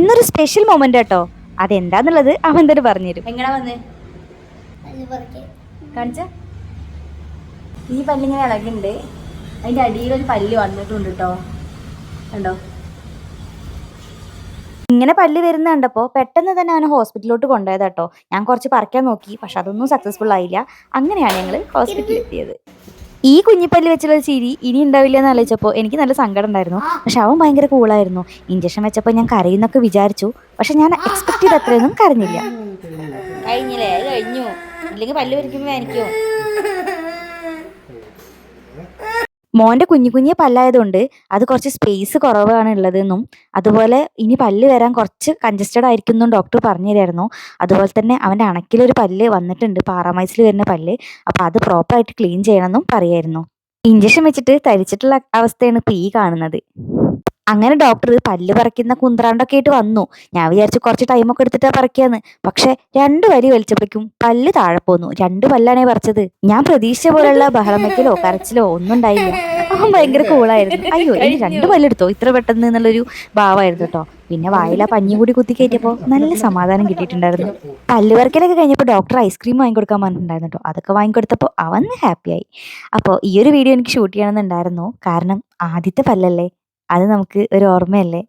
ഇന്നൊരു special moment കേട്ടോ. അതെന്താന്നുള്ളത് അവൻ തന്നെ പറഞ്ഞുതരും. എങ്ങനെ വന്ന് കാണിച്ച ഈ പല്ലിങ്ങനെ ഇളകുന്നുണ്ട്. അതിന്റെ അടിയിലൊരു പല്ല് വന്നിട്ടുണ്ട് കേട്ടോ. കണ്ടോ? ഇങ്ങനെ പല്ല് വരുന്ന കണ്ടപ്പോൾ പെട്ടെന്ന് തന്നെ അവനെ ഹോസ്പിറ്റലിലോട്ട് കൊണ്ടുപോയത് കേട്ടോ. ഞാൻ കുറച്ച് പറിക്കാൻ നോക്കി, പക്ഷെ അതൊന്നും സക്സസ്ഫുൾ ആയില്ല. അങ്ങനെയാണ് ഞങ്ങൾ ഹോസ്പിറ്റലിൽ എത്തിയത്. ഈ കുഞ്ഞിപ്പല്ല് വെച്ചുള്ള ചിരി ഇനി ഉണ്ടാവില്ല എന്ന് ആലോചിച്ചപ്പോൾ എനിക്ക് നല്ല സങ്കടം ഉണ്ടായിരുന്നു. പക്ഷെ അവൻ ഭയങ്കര കൂളായിരുന്നു. ഇഞ്ചക്ഷൻ വെച്ചപ്പോൾ ഞാൻ കരയുന്നൊക്കെ വിചാരിച്ചു, പക്ഷെ ഞാൻ എക്സ്പെക്ട് ചെയ്ത് അത്രയൊന്നും കരഞ്ഞില്ല. കഴിഞ്ഞില്ലേ? അത് കഴിഞ്ഞു. ഇല്ലെങ്കിൽ പല്ല് വരിക്കുമ്പോൾ എനിക്കും. മോൻ്റെ കുഞ്ഞു കുഞ്ഞു പല്ലായതുകൊണ്ട് അത് കുറച്ച് സ്പേസ് കുറവാണ് ഉള്ളതെന്നും അതുപോലെ ഇനി പല്ല് വരാൻ കുറച്ച് കൺജസ്റ്റഡ് ആയിരിക്കും എന്നും ഡോക്ടർ പറഞ്ഞു തരായിരുന്നു. അതുപോലെ തന്നെ അവൻ്റെ അണക്കിലൊരു പല്ല് വന്നിട്ടുണ്ട്, പാറാമൈസിൽ വരുന്ന പല്ല്. അപ്പോൾ അത് പ്രോപ്പറായിട്ട് ക്ലീൻ ചെയ്യണമെന്നും പറയായിരുന്നു. ഇഞ്ചക്ഷൻ വെച്ചിട്ട് തരിച്ചിട്ടുള്ള അവസ്ഥയാണ് ഇപ്പോൾ ഈ കാണുന്നത്. അങ്ങനെ ഡോക്ടർ പല്ല് പറിക്കുന്ന കുന്ത്രാണ്ടൊക്കെ ആയിട്ട് വന്നു. ഞാൻ വിചാരിച്ചു കുറച്ച് ടൈമൊക്കെ എടുത്തിട്ടാ പറിക്കാന്ന്. പക്ഷെ 2 വരി വലിച്ചപ്പോഴേക്കും പല്ല് താഴെ പോന്നു. 2 പല്ലാണേ പറിച്ചത്. ഞാൻ പ്രതീക്ഷിച്ച പോലുള്ള ബഹളം വെക്കലോ കരച്ചിലോ ഒന്നും ഉണ്ടായില്ല. അവൻ ഭയങ്കര കൂളായിരുന്നു. അയ്യോ ഇനി 2 പല്ലെടുത്തോ ഇത്ര പെട്ടെന്ന് എന്നുള്ളൊരു ഭാവമായിരുന്നു കേട്ടോ. പിന്നെ വായില പഞ്ഞി കൂടി കുത്തി കയറ്റിയപ്പോൾ നല്ല സമാധാനം കിട്ടിയിട്ടുണ്ടായിരുന്നു. പല്ല് പറിക്കലൊക്കെ കഴിഞ്ഞപ്പോൾ ഡോക്ടർ ഐസ്ക്രീം വാങ്ങിക്കൊടുക്കാൻ പറഞ്ഞിട്ടുണ്ടായിരുന്നു കേട്ടോ. അതൊക്കെ വാങ്ങിക്കൊടുത്തപ്പോൾ അവൻ ഹാപ്പിയായി. അപ്പോൾ ഈ ഒരു വീഡിയോ എനിക്ക് ഷൂട്ട് ചെയ്യണമെന്നുണ്ടായിരുന്നു. കാരണം ആദ്യത്തെ പല്ലല്ലേ, അത് നമുക്ക് ഒരു ഓർമ്മയല്ലേ.